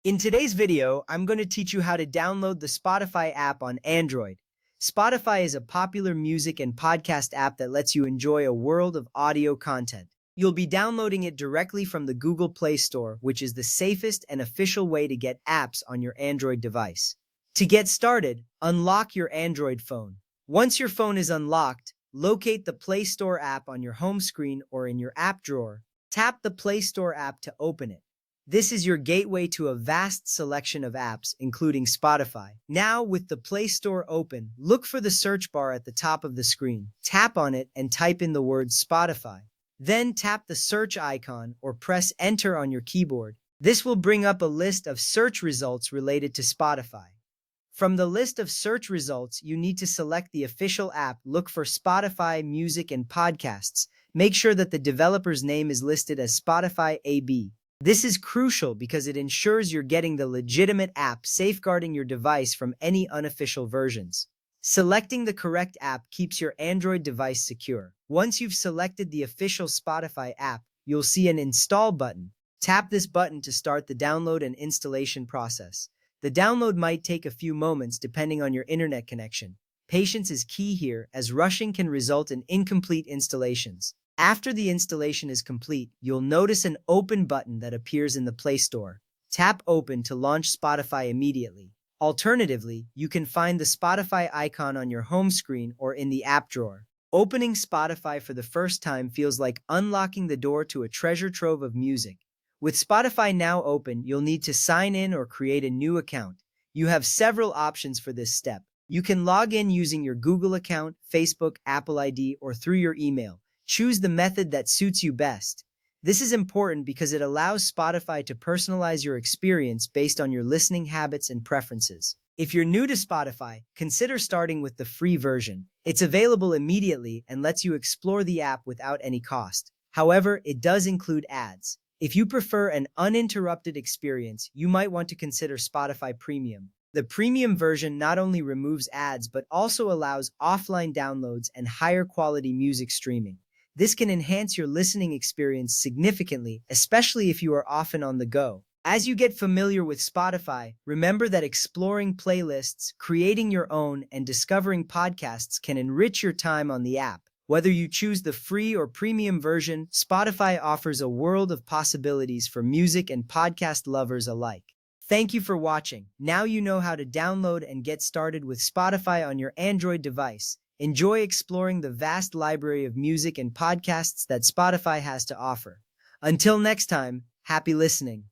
In today's video, I'm going to teach you how to download the Spotify app on Android. Spotify is a popular music and podcast app that lets you enjoy a world of audio content. You'll be downloading it directly from the Google Play Store, which is the safest and official way to get apps on your Android device. To get started, unlock your Android phone. Once your phone is unlocked, locate the Play Store app on your home screen or in your app drawer. Tap the Play Store app to open it. This is your gateway to a vast selection of apps, including Spotify. Now, with the Play Store open, look for the search bar at the top of the screen. Tap on it and type in the word Spotify. Then tap the search icon or press Enter on your keyboard. This will bring up a list of search results related to Spotify. From the list of search results, you need to select the official app. Look for Spotify Music and Podcasts. Make sure that the developer's name is listed as Spotify AB. This is crucial because it ensures you're getting the legitimate app, safeguarding your device from any unofficial versions. Selecting the correct app keeps your Android device secure. Once you've selected the official Spotify app, you'll see an Install button. Tap this button to start the download and installation process. The download might take a few moments depending on your internet connection. Patience is key here, as rushing can result in incomplete installations. After the installation is complete, you'll notice an Open button that appears in the Play Store. Tap Open to launch Spotify immediately. Alternatively, you can find the Spotify icon on your home screen or in the app drawer. Opening Spotify for the first time feels like unlocking the door to a treasure trove of music. With Spotify now open, you'll need to sign in or create a new account. You have several options for this step. You can log in using your Google account, Facebook, Apple ID, or through your email. Choose the method that suits you best. This is important because it allows Spotify to personalize your experience based on your listening habits and preferences. If you're new to Spotify, consider starting with the free version. It's available immediately and lets you explore the app without any cost. However, it does include ads. If you prefer an uninterrupted experience, you might want to consider Spotify Premium. The premium version not only removes ads but also allows offline downloads and higher quality music streaming. This can enhance your listening experience significantly, especially if you are often on the go. As you get familiar with Spotify, remember that exploring playlists, creating your own, and discovering podcasts can enrich your time on the app. Whether you choose the free or premium version, Spotify offers a world of possibilities for music and podcast lovers alike. Thank you for watching. Now you know how to download and get started with Spotify on your Android device. Enjoy exploring the vast library of music and podcasts that Spotify has to offer. Until next time, happy listening.